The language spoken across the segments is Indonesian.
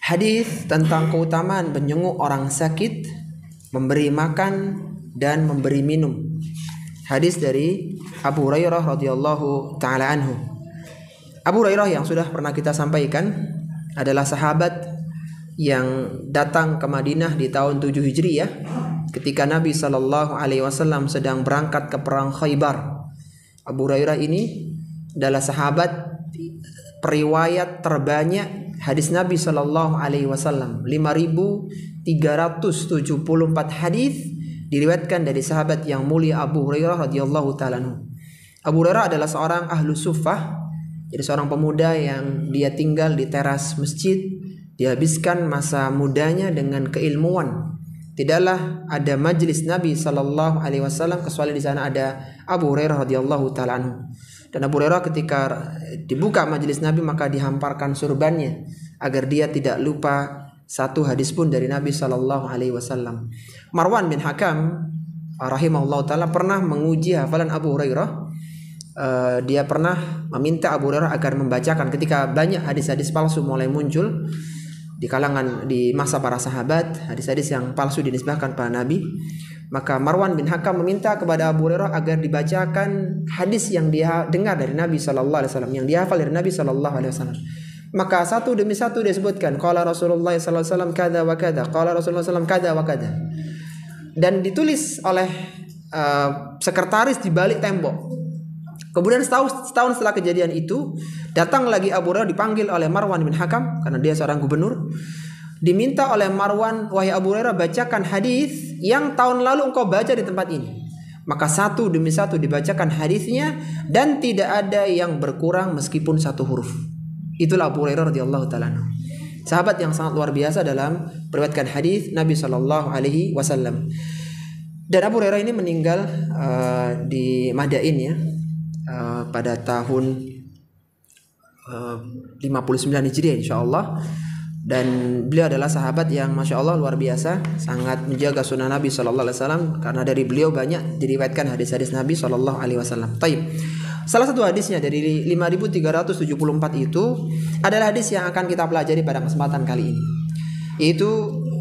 Hadis tentang keutamaan menjenguk orang sakit, memberi makan dan memberi minum. Hadis dari Abu Hurairah radhiyallahu taala anhu. Abu Hurairah yang sudah pernah kita sampaikan adalah sahabat yang datang ke Madinah di tahun 7 Hijriah ketika Nabi sallallahu alaihi wasallam sedang berangkat ke perang Khaybar. Abu Hurairah ini adalah sahabat periwayat terbanyak hadis Nabi sallallahu alaihi wasallam, 5.374 hadis diriwayatkan dari sahabat yang mulia Abu Hurairah radhiyallahu taala anhu. Abu Hurairah adalah seorang ahlu suffah, jadi seorang pemuda yang dia tinggal di teras masjid, dihabiskan masa mudanya dengan keilmuan. Tidaklah ada majlis Nabi sallallahu alaihi wasallam kecuali di sana ada Abu Hurairah radhiyallahu taala anhu. Dan Abu Hurairah ketika dibuka majelis Nabi maka dihamparkan surbannya agar dia tidak lupa satu hadis pun dari Nabi sallallahu alaihi wasallam. Marwan bin Hakam rahimahullah taala pernah menguji hafalan Abu Hurairah. Dia pernah meminta Abu Hurairah agar membacakan ketika banyak hadis-hadis palsu mulai muncul di kalangan di masa para sahabat, hadis-hadis yang palsu dinisbahkan pada Nabi. Maka Marwan bin Hakam meminta kepada Abu Hurairah agar dibacakan hadis yang dia dengar dari Nabi sallallahu alaihi wasallam, yang dia hafal dari Nabi sallallahu alaihi wasallam. Maka satu demi satu dia sebutkan, qala Rasulullah sallallahu alaihi wasallam kada wa kada, qala Rasulullah sallallahu alaihi wasallam kada wa kada. Dan ditulis oleh sekretaris di balik tembok. Kemudian setahun setelah kejadian itu, datang lagi Abu Hurairah dipanggil oleh Marwan bin Hakam karena dia seorang gubernur. Diminta oleh Marwan, wahai Abu Hurairah, bacakan hadis yang tahun lalu engkau baca di tempat ini. Maka satu demi satu dibacakan hadisnya dan tidak ada yang berkurang meskipun satu huruf. Itulah Abu Hurairah radhiyallahu taala anhu. Sahabat yang sangat luar biasa dalam meriwayatkan hadis Nabi sallallahu alaihi wasallam. Dan Abu Hurairah ini meninggal di Madain ya. Pada tahun 59 Hijriah insyaallah. Dan beliau adalah sahabat yang masya Allah luar biasa, sangat menjaga sunnah Nabi sallallahu alaihi wasallam karena dari beliau banyak diriwayatkan hadis-hadis Nabi sallallahu alaihi wasallam. Taib. Salah satu hadisnya dari 5.374 itu adalah hadis yang akan kita pelajari pada kesempatan kali ini. Yaitu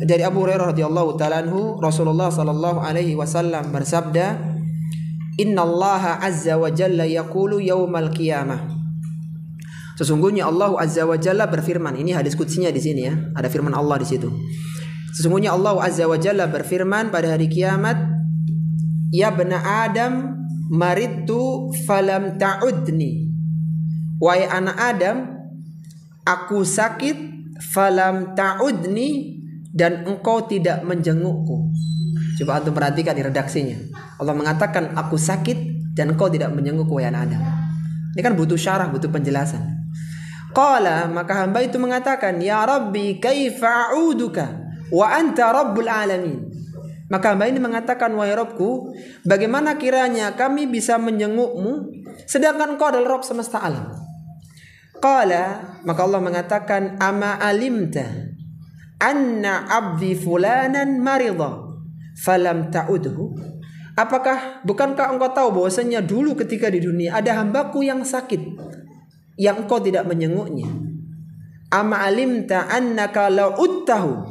dari Abu Hurairah radhiyallahu taala anhu, Rasulullah sallallahu alaihi wasallam bersabda, "Innallaha azza wa jalla yaqulu yaumal qiyamah." Sesungguhnya Allah Azza wa Jalla berfirman, ini hadis qudsinya di sini ya, ada firman Allah di situ. Sesungguhnya Allah Azza wa Jalla berfirman pada hari kiamat, "Ya bani Adam, maridtu falam ta'udni." Wahai anak Adam, aku sakit falam ta'udni dan engkau tidak menjengukku. Coba antum perhatikan di redaksinya. Allah mengatakan aku sakit dan engkau tidak menjengukku wahai anak Adam. Ini kan butuh syarah, butuh penjelasan. Qala, maka hamba itu mengatakan, "Ya Rabbi, kaifa a'uduka wa anta rabbul alamin." Maka hamba ini mengatakan, "Wahai Rabbku, bagaimana kiranya kami bisa menjengukmu sedangkan Engkau adalah Rabb semesta alam?" Qala, maka Allah mengatakan, "Ama alimta anna abdi fulanan marida falam ta'udhu?" Bukankah engkau tahu bahwasanya dulu ketika di dunia ada hambaku yang sakit yang engkau tidak menjenguknya? Ama alimta annaka law uttahu,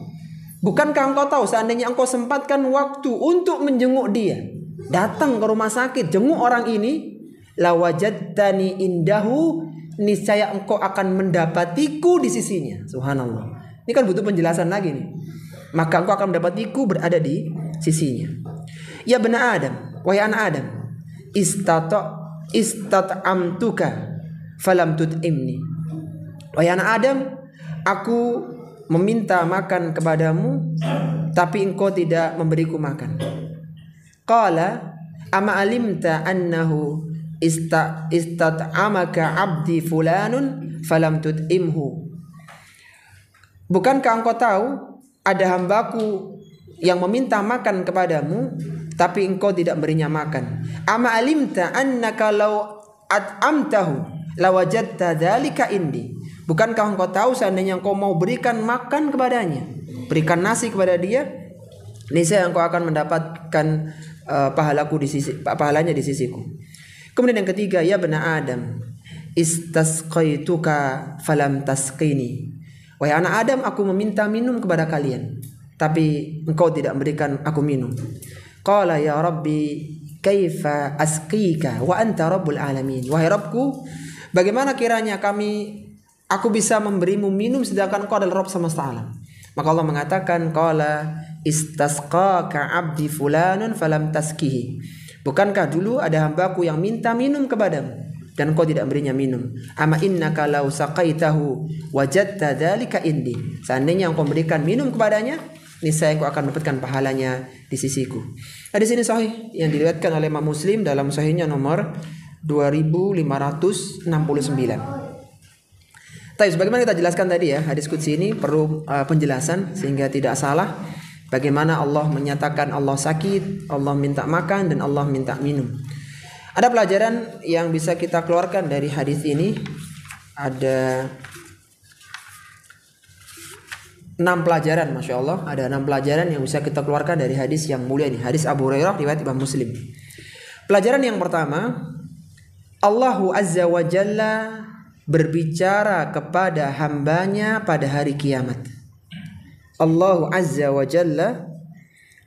bukankah engkau tahu seandainya engkau sempatkan waktu untuk menjenguk dia, datang ke rumah sakit, jenguk orang ini, lawajadtani indahu, niscaya engkau akan mendapatiku di sisinya. Subhanallah. Ini kan butuh penjelasan lagi nih. Maka engkau akan mendapatiku berada di sisinya. Ya bani Adam, wahai anak Adam, istat'amtuka falam tut'imni. Wahai anak Adam, aku meminta makan kepadamu tapi engkau tidak memberiku makan. Qala, ama alimta annahu istat'amaka abdi fulanun falam tut'imhu. Bukankah engkau tahu ada hambaku yang meminta makan kepadamu tapi engkau tidak berinya makan? Ama alimta annaka law at'amtahu lawajadta dzalika indi. Bukankah engkau tahu seandainya engkau mau berikan makan kepadanya, berikan nasi kepada dia, niscaya engkau akan mendapatkan pahalanya di sisiku. Kemudian yang ketiga, ya bani Adam, istasqaituka falam tasqini. Wahai anak Adam, aku meminta minum kepada kalian, tapi engkau tidak memberikan aku minum. Qala ya Rabbi kaifa asqika wa anta rabbul alamin. Wahai Rabbku, bagaimana kiranya aku bisa memberimu minum sedangkan engkau adalah Rabb semesta alam. Maka Allah mengatakan, qala istasqaka abdi fulanun falam taskihi. Bukankah dulu ada hambaku yang minta minum kepadamu dan engkau tidak berinya minum? Ama innaka law saqaitahu wajadta dzalika indi. Seandainya engkau memberikan minum kepadanya, niscaya engkau akan mendapatkan pahalanya di sisiku. Hadis ini sahih yang diriwayatkan oleh Imam Muslim dalam sahihnya nomor 2569. Tapi sebagaimana kita jelaskan tadi ya, hadis qudsi ini perlu penjelasan sehingga tidak salah. Bagaimana Allah menyatakan Allah sakit, Allah minta makan, dan Allah minta minum. Ada pelajaran yang bisa kita keluarkan dari hadis ini. Ada 6 pelajaran, Masya Allah. Ada 6 pelajaran yang bisa kita keluarkan dari hadis yang mulia ini. Hadis Abu Hurairah riwayat Imam Muslim. Pelajaran yang pertama, Allahu Azza wa Jalla berbicara kepada hambanya pada hari kiamat. Allah Azza wa Jalla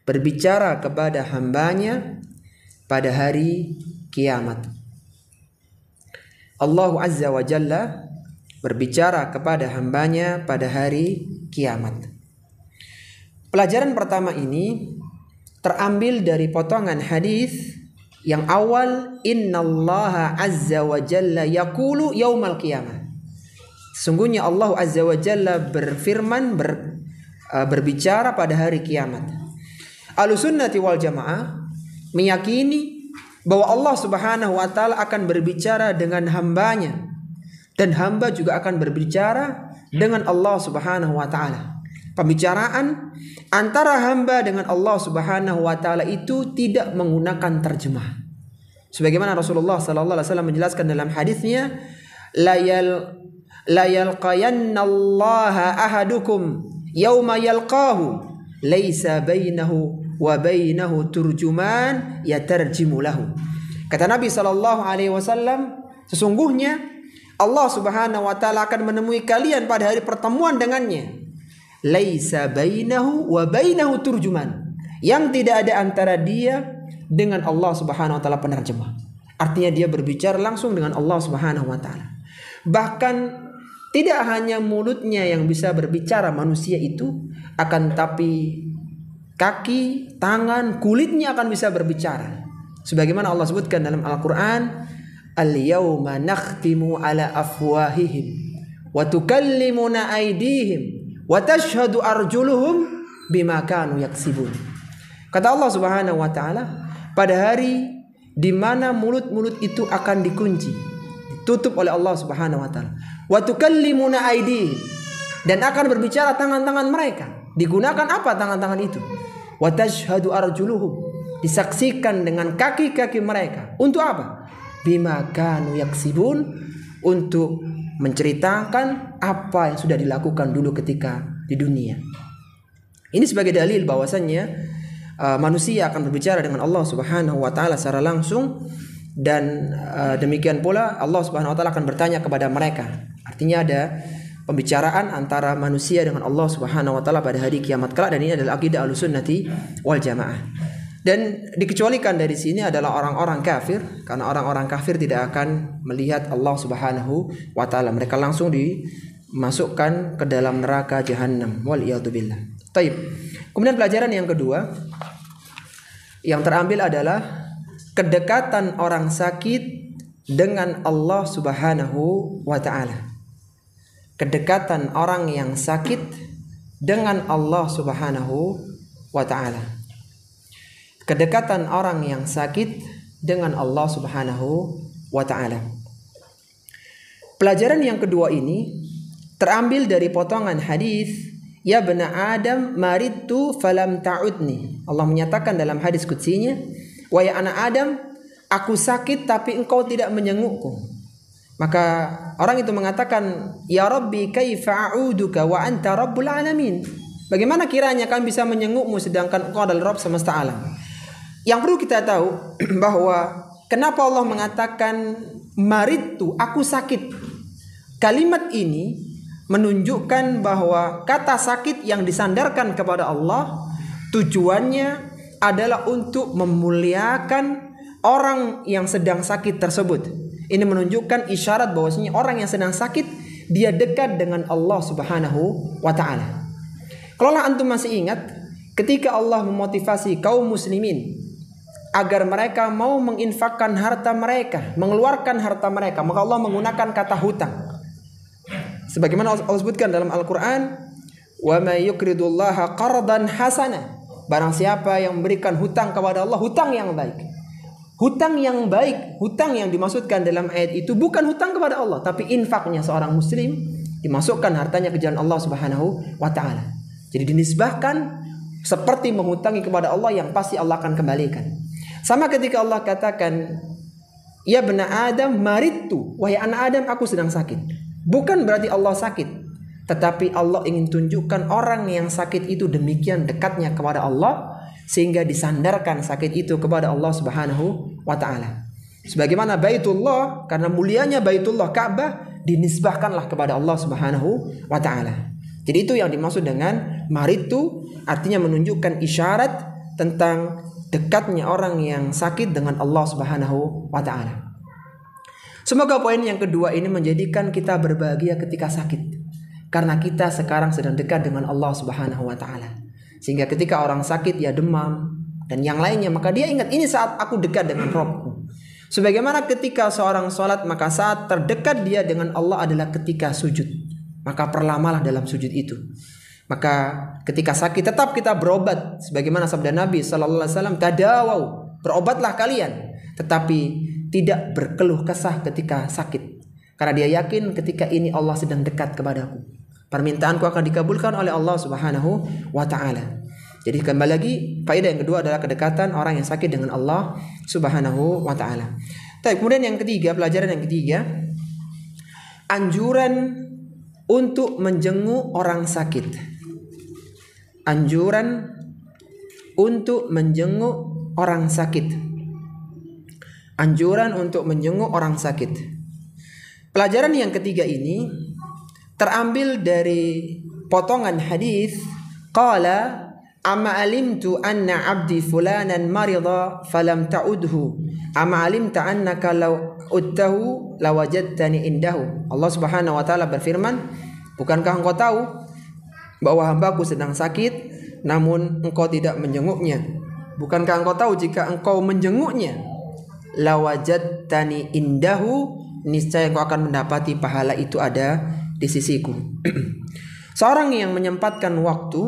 berbicara kepada hambanya pada hari kiamat. Allah Azza wa Jalla berbicara kepada hambanya pada hari kiamat. Pelajaran pertama ini terambil dari potongan hadis yang awal, innallaha azza wa jalla yaqulu yaumal qiyamah. Sesungguhnya Allah azza wa jalla berfirman, berbicara pada hari kiamat. Ahlussunnati wal jamaah meyakini bahwa Allah subhanahu wa ta'ala akan berbicara dengan hambanya, dan hamba juga akan berbicara dengan Allah subhanahu wa ta'ala. Pembicaraan antara hamba dengan Allah subhanahu wa ta'ala itu tidak menggunakan terjemah. Sebagaimana Rasulullah sallallahu alaihi wasallam menjelaskan dalam hadisnya, la yalqayannallaha ahadukum yauma yalqahu laisa bainahu wa bainahu turjuman yatarjimu lahu. Kata Nabi sallallahu alaihi wasallam, sesungguhnya Allah subhanahu wa ta'ala akan menemui kalian pada hari pertemuan dengannya, laisa bainahu wa bainahu turjuman, yang tidak ada antara dia dengan Allah subhanahu wa ta'ala penerjemah. Artinya dia berbicara langsung dengan Allah subhanahu wa ta'ala. Bahkan tidak hanya mulutnya yang bisa berbicara manusia itu, akan tapi kaki, tangan, kulitnya akan bisa berbicara. Sebagaimana Allah sebutkan dalam Al-Quran, al-yawma nakhtimu ala afwahihim wa tukallimuna aydihim wa tashhadu arjuluhum bima kanu yaksibun. Kata Allah subhanahu wa ta'ala, pada hari di mana mulut-mulut itu akan dikunci, ditutup oleh Allah subhanahu wa ta'ala. Wa tukallimuna aydihim, dan akan berbicara tangan-tangan mereka. Digunakan apa tangan-tangan itu? Wa tashhadu arjuluhum, disaksikan dengan kaki-kaki mereka. Untuk apa? Bima kanu yaksibun, untuk menceritakan apa yang sudah dilakukan dulu ketika di dunia. Ini sebagai dalil bahwasannya manusia akan berbicara dengan Allah subhanahu wa ta'ala secara langsung, dan demikian pula Allah subhanahu wa ta'ala akan bertanya kepada mereka. Artinya ada pembicaraan antara manusia dengan Allah subhanahu wa ta'ala pada hari kiamat kelak, dan ini adalah akidah Ahlussunnati wal jamaah. Dan dikecualikan dari sini adalah orang-orang kafir, karena orang-orang kafir tidak akan melihat Allah subhanahu wa ta'ala. Mereka langsung dimasukkan ke dalam neraka Jahannam, wal iyadu billah. Taib. Kemudian pelajaran yang kedua yang terambil adalah kedekatan orang sakit dengan Allah subhanahu wa ta'ala. Kedekatan orang yang sakit dengan Allah subhanahu wa ta'ala. Kedekatan orang yang sakit dengan Allah subhanahu wa ta'ala. Pelajaran yang kedua ini terambil dari potongan hadis, ya bena Adam maridtu falam ta'udni. Allah menyatakan dalam hadis qudsinya, wahai anak Adam, aku sakit tapi engkau tidak menyengukku. Maka orang itu mengatakan, ya Rabbi kaifa a'uduka wa anta rabbul alamin. Bagaimana kiranya kami bisa menyengukmu sedangkan engkau adalah Rabb semesta alam. Yang perlu kita tahu bahwa kenapa Allah mengatakan maridtu, aku sakit. Kalimat ini menunjukkan bahwa kata sakit yang disandarkan kepada Allah tujuannya adalah untuk memuliakan orang yang sedang sakit tersebut. Ini menunjukkan isyarat bahwasanya orang yang sedang sakit dia dekat dengan Allah Subhanahu wa taala. Kalau antum masih ingat ketika Allah memotivasi kaum muslimin agar mereka mau menginfakkan harta mereka, mengeluarkan harta mereka, maka Allah menggunakan kata hutang. Sebagaimana Allah sebutkan dalam Al-Qur'an, "Wa may yuqridullaha qardan hasana." Barang siapa yang memberikan hutang kepada Allah, hutang yang baik. Hutang yang baik, hutang yang dimaksudkan dalam ayat itu bukan hutang kepada Allah, tapi infaknya seorang muslim dimasukkan hartanya ke jalan Allah Subhanahu wa taala. Jadi dinisbahkan seperti menghutangi kepada Allah yang pasti Allah akan kembalikan. Sama ketika Allah katakan, "Ya bani Adam maritu," wahai anak Adam aku sedang sakit. Bukan berarti Allah sakit, tetapi Allah ingin tunjukkan orang yang sakit itu demikian dekatnya kepada Allah sehingga disandarkan sakit itu kepada Allah Subhanahu wa taala. Sebagaimana Baitullah, karena mulianya Baitullah Ka'bah dinisbahkanlah kepada Allah Subhanahu wa taala. Jadi itu yang dimaksud dengan maritu, artinya menunjukkan isyarat tentang dekatnya orang yang sakit dengan Allah Subhanahu wa taala. Semoga poin yang kedua ini menjadikan kita berbahagia ketika sakit, karena kita sekarang sedang dekat dengan Allah Subhanahu wa taala. Sehingga ketika orang sakit ya demam dan yang lainnya, maka dia ingat ini saat aku dekat dengan Rabbku. Sebagaimana ketika seorang sholat, maka saat terdekat dia dengan Allah adalah ketika sujud. Maka perlamalah dalam sujud itu. Maka ketika sakit tetap kita berobat. Sebagaimana sabda Nabi SAW, "Tadawau," berobatlah kalian. Tetapi tidak berkeluh kesah ketika sakit. Karena dia yakin ketika ini Allah sedang dekat kepadaku. Permintaanku akan dikabulkan oleh Allah Subhanahu wa taala. Jadi kembali lagi, faedah yang kedua adalah kedekatan orang yang sakit dengan Allah Subhanahu wa taala. Kemudian yang ketiga, pelajaran yang ketiga, anjuran untuk menjenguk orang sakit. Anjuran untuk menjenguk orang sakit. Anjuran untuk menjenguk orang sakit. Pelajaran yang ketiga ini terambil dari potongan hadis, qala amma alimtu anna abdi fulanan marida falam ta'udhu amma alimta annaka law udtahu lawajadtani indahu. Allah Subhanahu wa taala berfirman, bukankah engkau tahu bahwa hambaku sedang sakit namun engkau tidak menjenguknya? Bukankah engkau tahu jika engkau menjenguknya lawajadtani indahu, niscaya engkau akan mendapati pahala itu ada di sisiku. Seorang yang menyempatkan waktu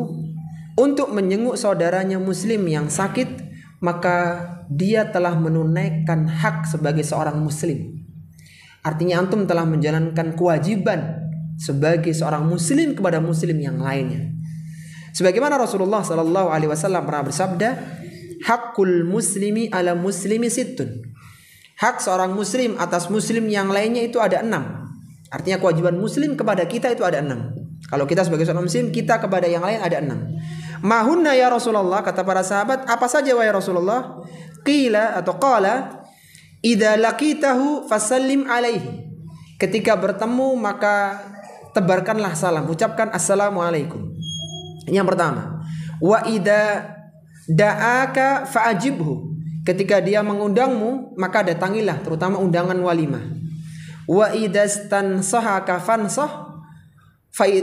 untuk menjenguk saudaranya muslim yang sakit, maka dia telah menunaikan hak sebagai seorang muslim. Artinya antum telah menjalankan kewajiban sebagai seorang muslim kepada muslim yang lainnya. Sebagaimana Rasulullah SAW pernah bersabda, "Hakul muslimi ala muslimi sittun." Hak seorang muslim atas muslim yang lainnya itu ada 6. Artinya kewajiban muslim kepada kita itu ada 6. Kalau kita sebagai seorang muslim, kita kepada yang lain ada 6. Mahunna ya Rasulullah, kata para sahabat, apa saja wahai Rasulullah? Qila atau qala, idza laqitahu fasallim alaihi. Ketika bertemu maka tebarkanlah salam, ucapkan assalamualaikum. Ini yang pertama. Wa idza da'aka fa'ajibhu. Ketika dia mengundangmu maka datangilah, terutama undangan walimah. Wa idastansahaka fansah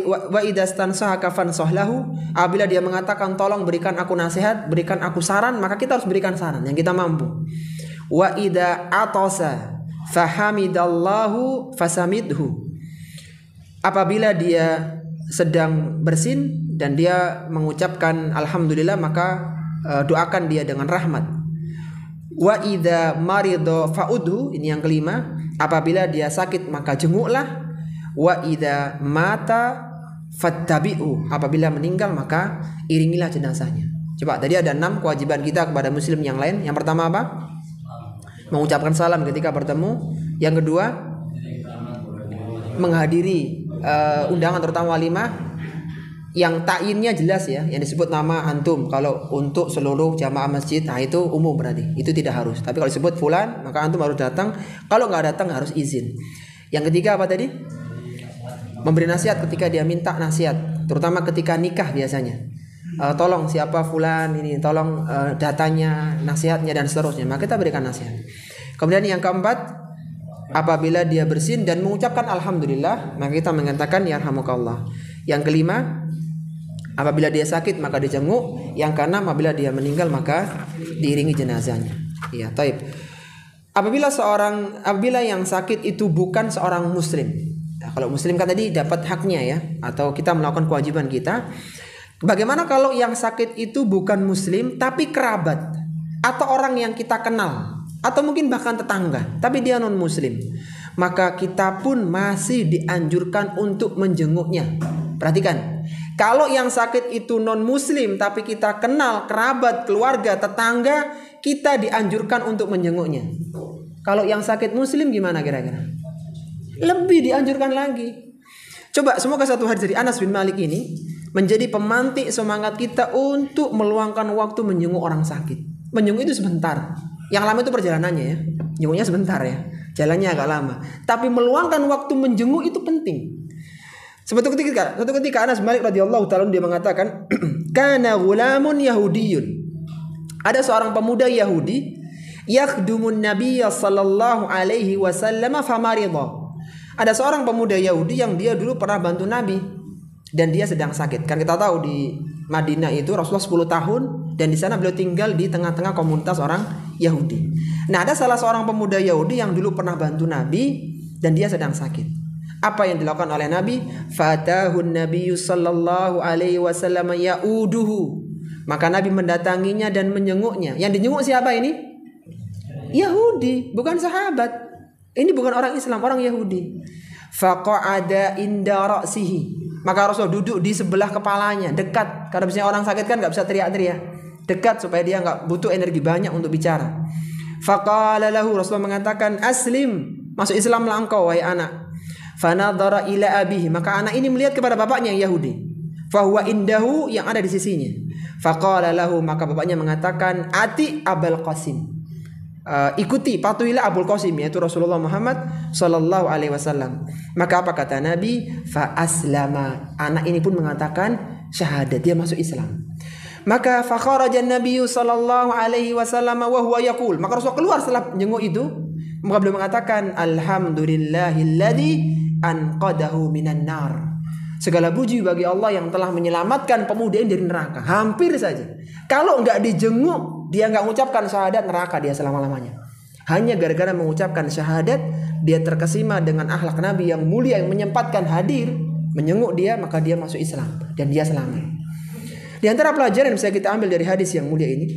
wa idastansahaka fansah lahu. Apabila dia mengatakan tolong berikan aku nasihat, berikan aku saran, maka kita harus berikan saran yang kita mampu. Wa idza atasa fahamidallahu fasamidhu. Apabila dia sedang bersin dan dia mengucapkan alhamdulillah, maka doakan dia dengan rahmat. Wa idza marido fa'udhu, ini yang kelima, apabila dia sakit maka jenguklah. Wa idza mata fattabi'u, apabila meninggal maka iringilah jenazahnya. Coba, tadi ada 6 kewajiban kita kepada muslim yang lain. Yang pertama apa? Mengucapkan salam ketika bertemu. Yang kedua, menghadiri undangan terutama walimah. Yang ta'yinnya jelas ya, yang disebut nama antum. Kalau untuk seluruh jamaah masjid, nah itu umum berarti, itu tidak harus. Tapi kalau disebut fulan, maka antum harus datang. Kalau nggak datang harus izin. Yang ketiga apa tadi? memberi nasihat ketika dia minta nasihat, terutama ketika nikah biasanya. Tolong siapa fulan ini, tolong datanya, nasihatnya dan seterusnya. Maka kita berikan nasihat. Kemudian yang keempat, apabila dia bersin dan mengucapkan alhamdulillah, maka kita mengatakan yarhamukallah. Yang kelima, apabila dia sakit maka dijenguk. Yang keenam, apabila dia meninggal maka diiringi jenazahnya. Iya, taib. Apabila yang sakit itu bukan seorang muslim. Nah, kalau muslim kan tadi dapat haknya ya, atau kita melakukan kewajiban kita. Bagaimana kalau yang sakit itu bukan muslim tapi kerabat atau orang yang kita kenal atau mungkin bahkan tetangga tapi dia non muslim? Maka kita pun masih dianjurkan untuk menjenguknya. Perhatikan, kalau yang sakit itu non muslim tapi kita kenal, kerabat, keluarga, tetangga, kita dianjurkan untuk menjenguknya. Kalau yang sakit muslim gimana kira-kira? Lebih dianjurkan lagi. Coba semoga satu hari dari Anas bin Malik ini menjadi pemantik semangat kita untuk meluangkan waktu menjenguk orang sakit. Menjenguk itu sebentar. Yang lama itu perjalanannya ya. Jenguknya sebentar ya. Jalannya agak lama. Tapi meluangkan waktu menjenguk itu penting. Suatu ketika Anas bin Malik radhiyallahu taala dia mengatakan, "Kana ghulamun Yahudiyyun." Ada seorang pemuda Yahudi yakhdumun Nabiyya sallallahu alaihi wasallam famarida. Ada seorang pemuda Yahudi yang dia dulu pernah bantu Nabi dan dia sedang sakit. Kan kita tahu di Madinah itu Rasulullah 10 tahun dan di sana beliau tinggal di tengah-tengah komunitas orang Yahudi. Nah, ada salah seorang pemuda Yahudi yang dulu pernah bantu Nabi dan dia sedang sakit. Apa yang dilakukan oleh Nabi? Fatahun Nabiyyu sallallahu alaihi wasallam ya'uduhu. Maka Nabi mendatanginya dan menjenguknya. Yang dijenguk siapa ini? Yahudi, bukan sahabat. Ini bukan orang Islam, orang Yahudi. Faqa'ada inda ra'sihi. Maka Rasul duduk di sebelah kepalanya, dekat. Karena biasanya orang sakit kan gak bisa teriak-teriak. Dekat supaya dia gak butuh energi banyak untuk bicara. Faqala lahu, Rasulullah mengatakan, aslim, masuk Islamlah engkau wahai anak. Fanadhara ila abihi, maka anak ini melihat kepada bapaknya yang Yahudi. Fahuwa indahu, yang ada di sisinya. Faqala lahu, maka bapaknya mengatakan, ati Abul Qasim. Ikuti, patuhilah Abul Qasim, yaitu Rasulullah Muhammad sallallahu alaihi wasallam. Maka apa kata Nabi? Fa aslama. Anak ini pun mengatakan syahadat, dia masuk Islam. Maka fa kharaja Nabi sallallahu alaihi wasallam wa huwa yaqul. Maka Rasul keluar setelah menjenguk itu, maka beliau mengatakan alhamdulillahilladzi anqadahu minan nar. Segala puji bagi Allah yang telah menyelamatkan pemuda ini dari neraka. Hampir saja. Kalau enggak dijenguk, dia enggak mengucapkan syahadat, neraka dia selama-lamanya. Hanya gara-gara mengucapkan syahadat, dia terkesima dengan akhlak Nabi yang mulia yang menyempatkan hadir, menjenguk dia, maka dia masuk Islam dan dia selamat. Di antara pelajaran yang bisa kita ambil dari hadis yang mulia ini,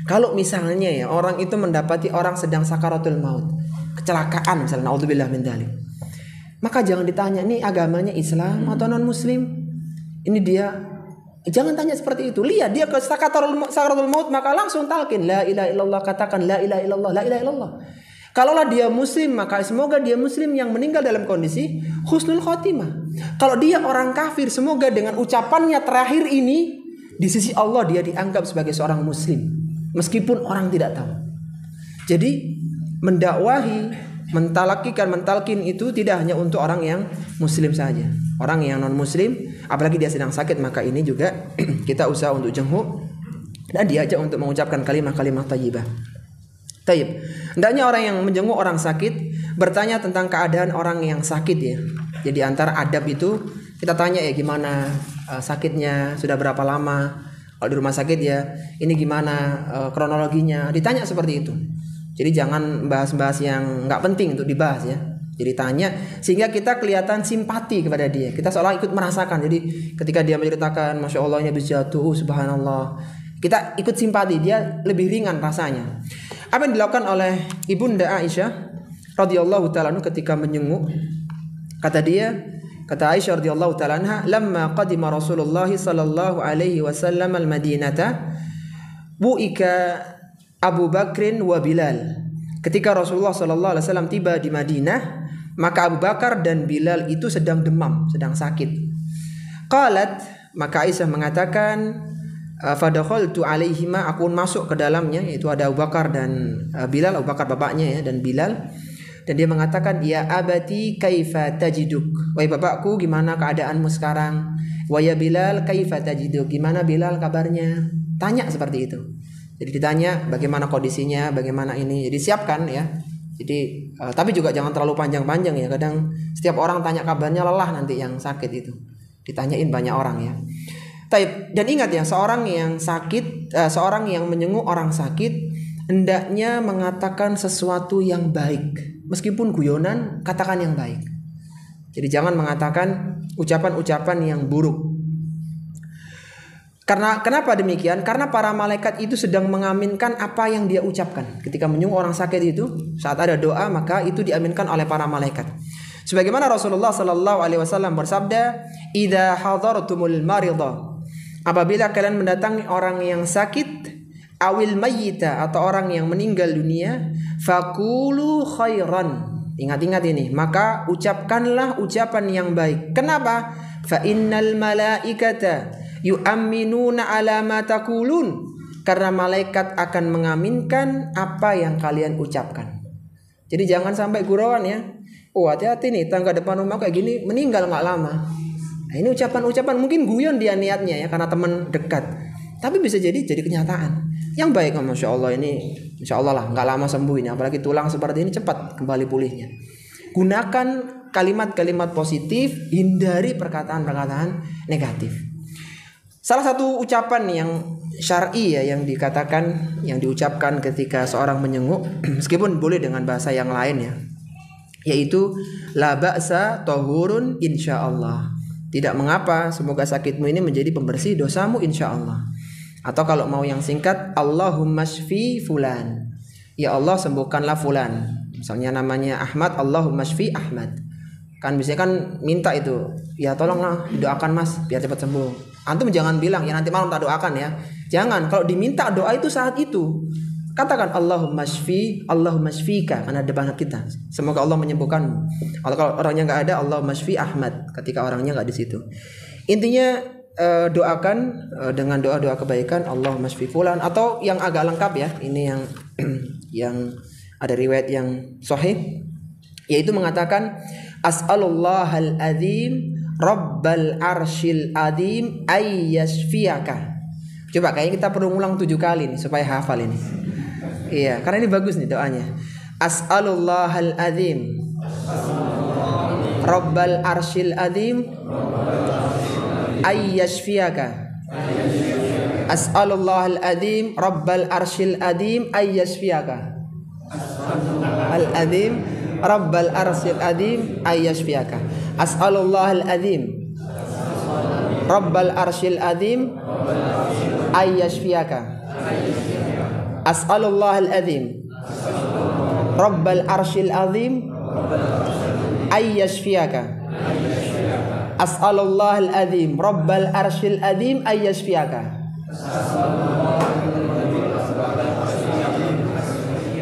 kalau misalnya ya orang itu mendapati orang sedang sakaratul maut, kecelakaan misalnya, naudzubillah min dzalik, maka jangan ditanya ini agamanya Islam atau non Muslim. Ini dia, jangan tanya seperti itu. Lihat dia ke sakaratul maut, maka langsung talqin la ilaha illallah, katakan la ilaha illallah, la ilaha illallah. Kalaulah dia muslim, maka semoga dia muslim yang meninggal dalam kondisi husnul khotimah. Kalau dia orang kafir, semoga dengan ucapannya terakhir ini di sisi Allah dia dianggap sebagai seorang muslim, meskipun orang tidak tahu. Jadi mendakwahi, mentalkin itu tidak hanya untuk orang yang muslim saja. Orang yang non muslim, apalagi dia sedang sakit, maka ini juga kita usaha untuk jenguk dan diajak untuk mengucapkan kalimat-kalimat thayyibah. Taib. Hendaknya orang yang menjenguk orang sakit bertanya tentang keadaan orang yang sakit ya. Jadi antara adab itu kita tanya ya gimana sakitnya, sudah berapa lama, kalau di rumah sakit ya ini gimana kronologinya, ditanya seperti itu. Jadi jangan bahas-bahas yang nggak penting untuk dibahas ya. Jadi tanya sehingga kita kelihatan simpati kepada dia. Kita seolah ikut merasakan. Jadi ketika dia menceritakan, masya Allah ini habis jatuh, subhanallah, kita ikut simpati, dia lebih ringan rasanya. Apa yang dilakukan oleh Ibunda Aisyah radhiyallahu taala ketika menjenguk? Kata Aisyah radhiyallahu taala anha, "Lamma qadima Rasulullah sallallahu alaihi wasallam al-Madinata, bu'ika Abu Bakrin wa Bilal." Ketika Rasulullah sallallahu alaihi wasallam tiba di Madinah, maka Abu Bakar dan Bilal itu sedang demam, sedang sakit. Qalat, maka Aisyah mengatakan, fadakhaltu alaihima, aku masuk ke dalamnya, yaitu ada Abu Bakar dan Bilal, Abu Bakar bapaknya ya, dan Bilal. Dan dia mengatakan, ya abati kaifa tajiduk, wahai bapakku gimana keadaanmu sekarang. Wa ya Bilal kaifa tajiduk, gimana Bilal kabarnya. Tanya seperti itu. Jadi ditanya bagaimana kondisinya, bagaimana ini. Jadi siapkan ya. Jadi tapi juga jangan terlalu panjang-panjang ya. Kadang setiap orang tanya kabarnya lelah nanti yang sakit itu. Ditanyain banyak orang ya. Dan ingat ya, seorang yang sakit, seorang yang menjenguk orang sakit hendaknya mengatakan sesuatu yang baik. Meskipun guyonan, katakan yang baik. Jadi jangan mengatakan ucapan-ucapan yang buruk. Karena kenapa demikian? Karena para malaikat itu sedang mengaminkan apa yang dia ucapkan. Ketika menjenguk orang sakit itu, saat ada doa maka itu diaminkan oleh para malaikat. Sebagaimana Rasulullah sallallahu alaihi wasallam bersabda, "Idza hadartumul maridha", apabila kalian mendatangi orang yang sakit, awil mayyita, atau orang yang meninggal dunia, faqulu khairan. Ingat-ingat ini, maka ucapkanlah ucapan yang baik. Kenapa? Fa innal malaikata yu'minuna ala ma taqulun. Karena malaikat akan mengaminkan apa yang kalian ucapkan. Jadi jangan sampai gurauan ya. Oh, hati-hati nih, tangga depan rumah kayak gini meninggal nggak lama. Nah, ini ucapan-ucapan mungkin guyon dia niatnya ya, karena teman dekat. Tapi bisa jadi kenyataan. Yang baik, masya Allah ini, insya Allah lah nggak lama sembuh ini. Apalagi tulang seperti ini cepat kembali pulihnya. Gunakan kalimat-kalimat positif, hindari perkataan-perkataan negatif. Salah satu ucapan yang syar'i ya, yang dikatakan, yang diucapkan ketika seorang menjenguk, meskipun boleh dengan bahasa yang lain ya, yaitu la ba'sa tahurun insyaallah. Tidak mengapa, semoga sakitmu ini menjadi pembersih dosamu insyaallah. Atau kalau mau yang singkat, Allahumma shfi fulan, ya Allah sembuhkanlah fulan. Misalnya namanya Ahmad, Allahumma shfi Ahmad. Kan biasanya kan minta itu, ya tolonglah doakan mas biar cepat sembuh. Antum jangan bilang ya nanti malam tak doakan ya. Jangan, kalau diminta doa itu saat itu. Katakan Allahumma shfi, Allahumma shfika, karena depan kita. Semoga Allah menyembuhkanmu. Atau kalau orangnya nggak ada, Allahumma shfi Ahmad, ketika orangnya nggak di situ. Intinya doakan dengan doa-doa kebaikan, Allahumma shfi fulan, atau yang agak lengkap ya. Ini yang ada riwayat yang sahih, yaitu mengatakan as'alullahal azim rabbal arsyil azim ayyashfiyaka. Coba kayaknya kita perlu ngulang 7 kali nih supaya hafal ini. Iya, karena ini bagus nih doanya. As'alullahal azim rabbal arsyil azim ayyashfiyaka. As'alullahal azim rabbal arsyil azim ayyashfiyaka. Al-azim rabbal arsyil azim ayyashfiyaka. As'alullahal azim rabbal arsyil azim ayyashfiyaka. As'alullahal azim rabbal arsyil azim ayyashfiyaka. As'alullahal azim rabbal arsyil azim ayyashfiyaka.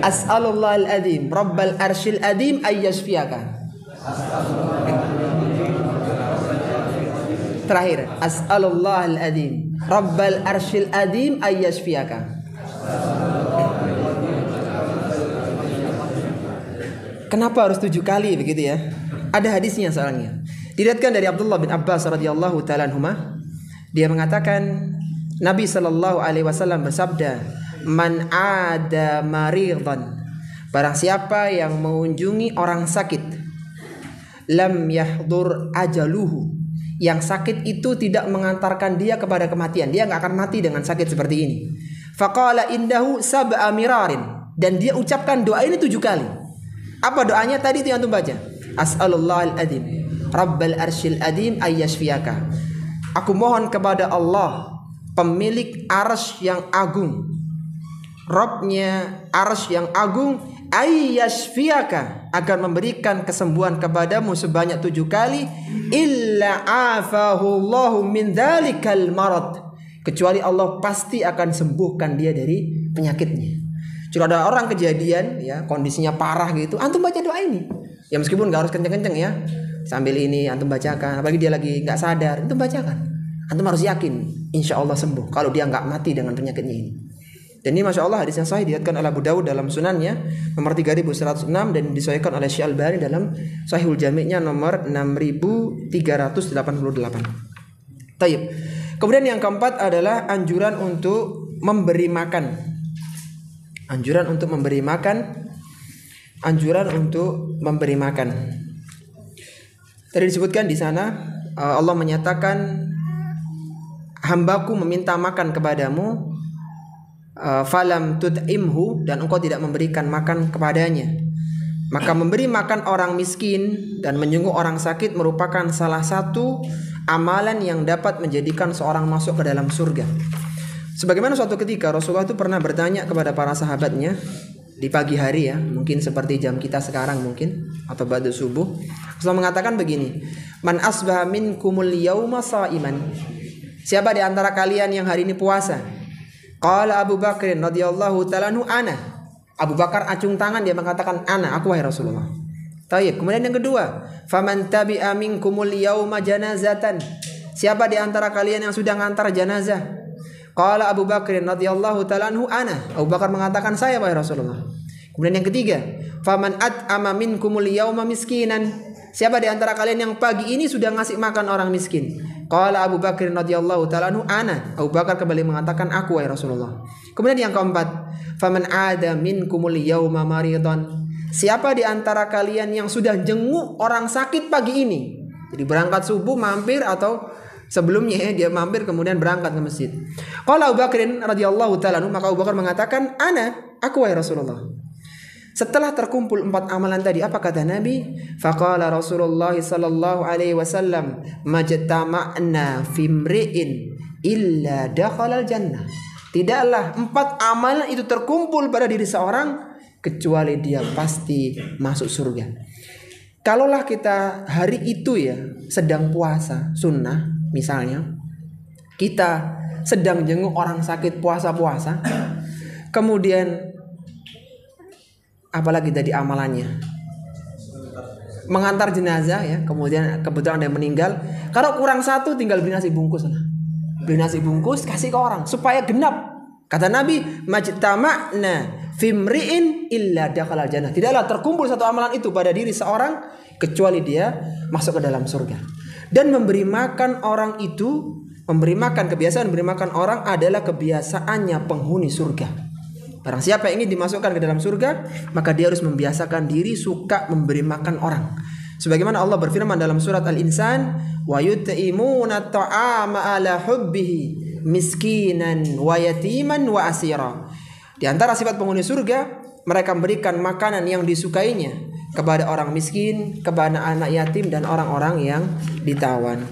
As'alullahal azim rabbal arsyil azim ayyashfiyaka. Terakhir, as'alullahal azim rabbal arsyil azim ayyashfiyaka. Kenapa harus 7 kali begitu ya? Ada hadisnya soalnya. Diriwayatkan dari Abdullah bin Abbas radhiyallahu taala anhuma, dia mengatakan Nabi sallallahu alaihi wasallam bersabda, "Man ada maridan", barang siapa yang mengunjungi orang sakit, lam yahdur ajaluhu, yang sakit itu tidak mengantarkan dia kepada kematian, dia nggak akan mati dengan sakit seperti ini. Faqala indahu sab'a mirarin, dan dia ucapkan doa ini 7 kali. Apa doanya tadi itu yang antum baca? As'alullahal azim rabbal arsyil azim ayyashfiyaka. Aku mohon kepada Allah, pemilik arsy yang agung, Rabbnya arsy yang agung, ayyashfiyaka, agar memberikan kesembuhan kepadamu sebanyak 7 kali, illa afahullahu min dzalikal marad, kecuali Allah pasti akan sembuhkan dia dari penyakitnya. Jika ada orang kejadian ya kondisinya parah gitu, antum baca doa ini. Ya meskipun nggak harus kenceng-kenceng ya, sambil ini antum bacakan. Apalagi dia lagi nggak sadar, antum bacakan. Antum harus yakin, insya Allah sembuh. Kalau dia nggak mati dengan penyakitnya ini. Dan ini Masya Allah hadis yang sahih diriwayatkan oleh Abu Dawud dalam sunannya nomor 3106 dan disahihkan oleh Syekh Al-Albani dalam Sahihul Jami'-nya nomor 6388. Taib. Kemudian yang keempat adalah anjuran untuk memberi makan. Anjuran untuk memberi makan. Anjuran untuk memberi makan. Tadi disebutkan di sana Allah menyatakan hambaku meminta makan kepadamu, falam tut'imhu, dan engkau tidak memberikan makan kepadanya. Maka memberi makan orang miskin dan menjenguk orang sakit merupakan salah satu amalan yang dapat menjadikan seorang masuk ke dalam surga. Sebagaimana suatu ketika Rasulullah itu pernah bertanya kepada para sahabatnya di pagi hari, ya, mungkin seperti jam kita sekarang mungkin, atau ba'da subuh. Rasulullah mengatakan begini, man asbaha minkumul yauma sha'iman. Siapa di antara kalian yang hari ini puasa? Qala Abu Bakr radhiyallahu ta'ala anhu, ana. Abu Bakar acung tangan, dia mengatakan ana, aku wahai Rasulullah. Tayyib. Kemudian yang kedua, faman tabi'a minkumul yauma janazatan. Siapa di antara kalian yang sudah ngantar jenazah? Qala Abu Bakr radhiyallahu ta'ala anhu, ana. Abu Bakar mengatakan saya wahai Rasulullah. Kemudian yang ketiga, faman at'ama minkumul yauma miskinan. Siapa di antara kalian yang pagi ini sudah ngasih makan orang miskin? Qala Abu Bakr radhiyallahu ta'ala anhu, ana. Abu Bakar kembali mengatakan aku wahai Rasulullah. Kemudian yang keempat, faman ada minkumul yauma maridhan. Siapa di antara kalian yang sudah jenguk orang sakit pagi ini? Jadi berangkat subuh mampir, atau sebelumnya dia mampir kemudian berangkat ke masjid. Qala Abu Bakr radhiyallahu ta'ala anhu, maka Abu Bakar mengatakan ana, aku wahai Rasulullah. Setelah terkumpul 4 amalan tadi, apa kata Nabi? Faqala Rasulullah sallallahu alaihi wasallam, majtama'na fimri'in illa dakhalal jannah. Tidaklah 4 amalan itu terkumpul pada diri seorang kecuali dia pasti masuk surga. Kalaulah kita hari itu ya sedang puasa sunnah, misalnya kita sedang jenguk orang sakit puasa-puasa, kemudian apalagi tadi amalannya mengantar jenazah, ya, kemudian kebetulan ada yang meninggal, kalau kurang satu tinggal beli nasi bungkus, kasih ke orang supaya genap. Kata Nabi, majtama'na fimri'in illa dakhalal jannah. Tidaklah terkumpul satu amalan itu pada diri seorang kecuali dia masuk ke dalam surga. Dan memberi makan orang itu, kebiasaan memberi makan orang adalah kebiasaannya penghuni surga. Barang siapa yang ingin dimasukkan ke dalam surga, maka dia harus membiasakan diri suka memberi makan orang. Sebagaimana Allah berfirman dalam surat Al-Insan, wa yut'imuna ta'ama ala hubbihi miskinan wa yatiman wa asira. Di antara sifat penghuni surga, mereka memberikan makanan yang disukainya kepada orang miskin, kepada anak yatim, dan orang-orang yang ditawan.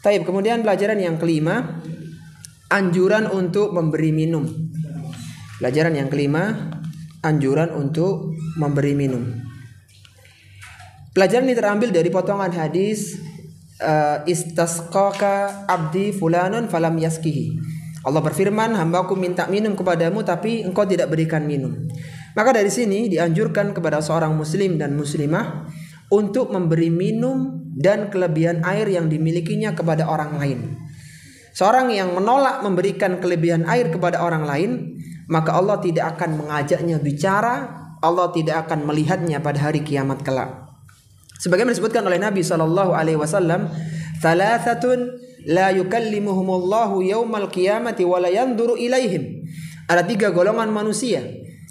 Taib. Kemudian pelajaran yang kelima, anjuran untuk memberi minum. Pelajaran yang kelima, anjuran untuk memberi minum. Pelajaran ini terambil dari potongan hadis istasqaka abdi fulanun falam yaskihi. Allah berfirman, hambaku minta minum kepadamu tapi engkau tidak berikan minum. Maka dari sini dianjurkan kepada seorang muslim dan muslimah untuk memberi minum dan kelebihan air yang dimilikinya kepada orang lain. Seorang yang menolak memberikan kelebihan air kepada orang lain, maka Allah tidak akan mengajaknya bicara, Allah tidak akan melihatnya pada hari kiamat kelak. Sebagaimana disebutkan oleh Nabi SAW, thalathatun la yukallimuhumullahu yaumal qiyamati wa la yanzuru ilaihim. Ada 3 golongan manusia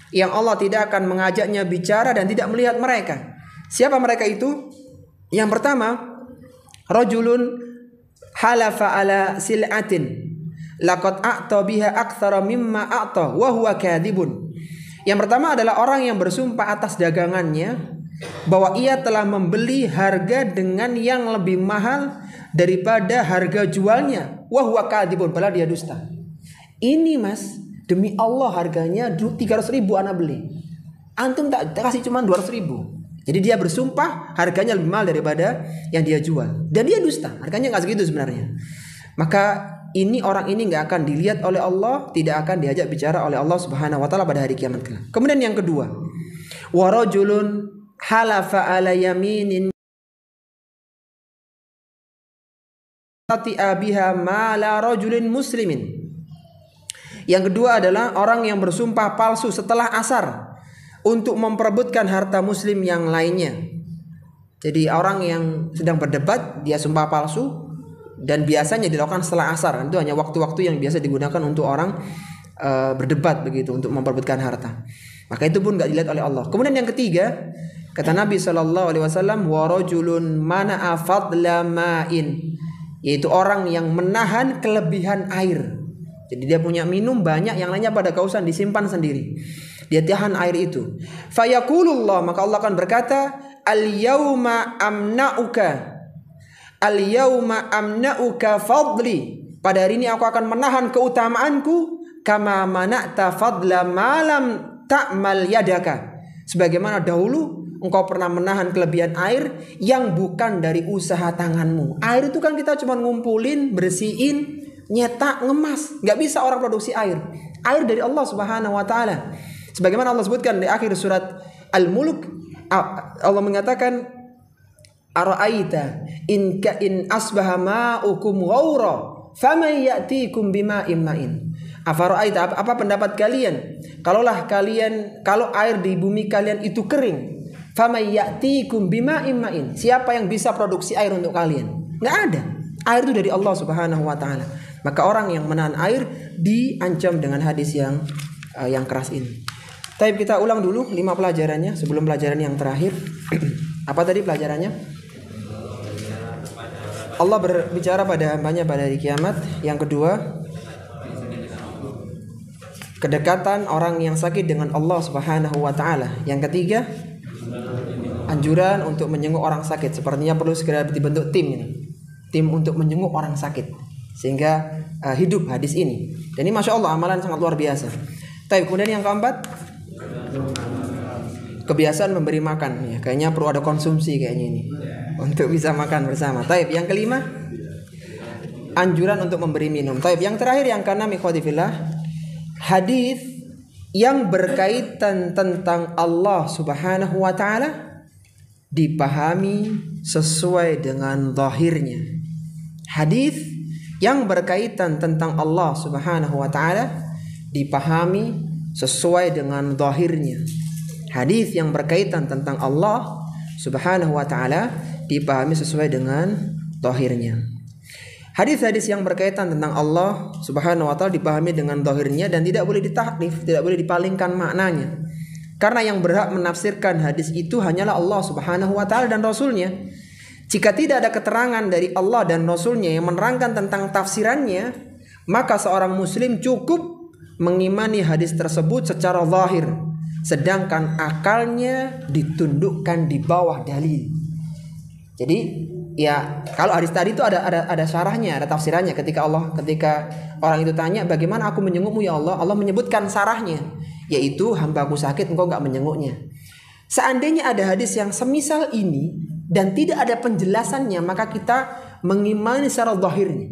yang Allah tidak akan mengajaknya bicara dan tidak melihat mereka. Siapa mereka itu? Yang pertama, rajulun halafa ala sil'atin laqad a'ta biha aktsara mimma a'ta wa huwa kadzibun. Yang pertama adalah orang yang bersumpah atas dagangannya bahwa ia telah membeli harga dengan yang lebih mahal daripada harga jualnya, wa huwa kadzibun, padahal dia dusta. Ini Mas, demi Allah harganya 300.000 ana beli. Antum tak kasih cuma 200.000. Jadi dia bersumpah harganya lebih mahal daripada yang dia jual, dan dia dusta, harganya nggak segitu sebenarnya. Maka orang ini nggak akan dilihat oleh Allah, tidak akan diajak bicara oleh Allah Subhanahu wa taala pada hari kiamat kelak. Kemudian yang kedua, wa rajulun halafa ala yaminin tati'a biha mala rajulin muslimin. Yang kedua adalah orang yang bersumpah palsu setelah asar untuk memperebutkan harta muslim yang lainnya. Jadi orang yang sedang berdebat dia sumpah palsu dan biasanya dilakukan setelah asar. Itu hanya waktu-waktu yang biasa digunakan untuk orang berdebat begitu, untuk memperebutkan harta. Maka itu pun enggak dilihat oleh Allah. Kemudian yang ketiga, kata Nabi SAW, wa rajulun mana'a fadla ma'in, yaitu orang yang menahan kelebihan air. Jadi dia punya minum banyak, yang lainnya pada kehausan disimpan sendiri. Dia tahan air itu. Fayaqulullah, maka Allah akan berkata, al-yauma amna'uka fadli. Pada hari ini aku akan menahan keutamaanku, kama mana'ta fadla malam ta'mal yadaka. Sebagaimana dahulu engkau pernah menahan kelebihan air yang bukan dari usaha tanganmu. Air itu kan kita cuma ngumpulin, bersihin, nyetak, ngemas. Gak bisa orang produksi air. Air dari Allah Subhanahu wa ta'ala. Sebagaimana Allah sebutkan di akhir surat Al-Mulk, Allah mengatakan, ara'aita in asbaha ma'ukum ghawra faman ya'tikum bima'in ma'in. Afara'aita, apa pendapat kalian kalau air di bumi kalian itu kering, faman ya'tikum bima'in ma'in, siapa yang bisa produksi air untuk kalian? Enggak ada. Air itu dari Allah Subhanahu wa taala. Maka orang yang menahan air diancam dengan hadis yang keras ini. Tapi kita ulang dulu 5 pelajarannya sebelum pelajaran yang terakhir. Apa tadi pelajarannya? Allah berbicara pada hambanya pada hari kiamat. Yang kedua, kedekatan orang yang sakit dengan Allah Subhanahu wa taala. Yang ketiga, anjuran untuk menjenguk orang sakit. Sepertinya perlu segera dibentuk tim ini. Tim untuk menjenguk orang sakit sehingga hidup hadis ini. Dan ini Masya Allah amalan sangat luar biasa. Tapi kemudian yang keempat, kebiasaan memberi makan. Ya, kayaknya perlu ada konsumsi kayaknya ini untuk bisa makan bersama. Taib. Yang kelima, anjuran untuk memberi minum. Taib. Yang terakhir yang keenam, ikhwatifillah, hadis yang berkaitan tentang Allah Subhanahu wa taala dipahami sesuai dengan zahirnya. Hadis yang berkaitan tentang Allah Subhanahu wa taala dipahami sesuai dengan zahirnya. Hadis yang berkaitan tentang Allah Subhanahu wa taala dipahami sesuai dengan zahirnya. Hadis-hadis yang berkaitan tentang Allah Subhanahu wa taala dipahami dengan zahirnya dan tidak boleh ditahrif, tidak boleh dipalingkan maknanya. Karena yang berhak menafsirkan hadis itu hanyalah Allah Subhanahu wa taala dan Rasulnya. Jika tidak ada keterangan dari Allah dan Rasulnya yang menerangkan tentang tafsirannya, maka seorang muslim cukup mengimani hadis tersebut secara zahir, sedangkan akalnya ditundukkan di bawah dalil. Jadi ya, kalau hadis tadi itu ada syarahnya, ada tafsirannya. Ketika orang itu tanya, bagaimana aku menjengukmu ya Allah, Allah menyebutkan syarahnya, yaitu hambaku sakit engkau enggak menjenguknya. Seandainya ada hadis yang semisal ini dan tidak ada penjelasannya, maka kita mengimani secara zahirnya.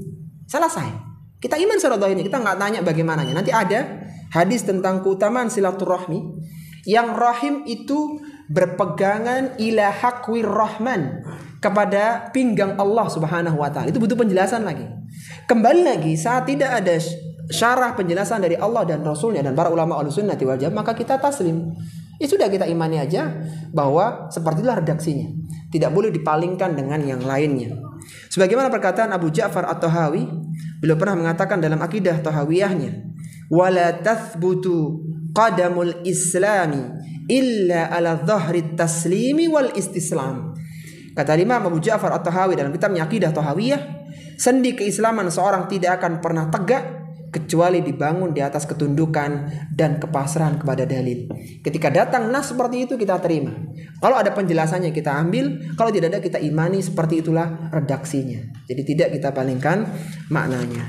Selesai. Kita iman secara zahirnya, kita enggak tanya bagaimananya. Nanti ada hadis tentang keutamaan silaturahmi, yang rahim itu berpegangan ila haqwir rahman, kepada pinggang Allah Subhanahu wa taala. Itu butuh penjelasan lagi. Kembali lagi, saat tidak ada syarah penjelasan dari Allah dan Rasulnya dan para ulama Ahlussunnah wal Jamaah, maka kita taslim. Ya sudah, kita imani aja bahwa seperti itulah redaksinya. Tidak boleh dipalingkan dengan yang lainnya. Sebagaimana perkataan Abu Ja'far At-Tahawi, beliau pernah mengatakan dalam akidah Tahawiyahnya, wala tathbutu qadamul islami illa ala dhahri taslimi wal istislam. Kata Imam Abu Ja'far At-Tahawi dalam kitabnya Aqidah Tahawiyah, sendi keislaman seorang tidak akan pernah tegak kecuali dibangun di atas ketundukan dan kepasrahan kepada dalil. Ketika datang nas seperti itu, kita terima. Kalau ada penjelasannya kita ambil, kalau tidak ada kita imani, seperti itulah redaksinya. Jadi tidak kita palingkan maknanya.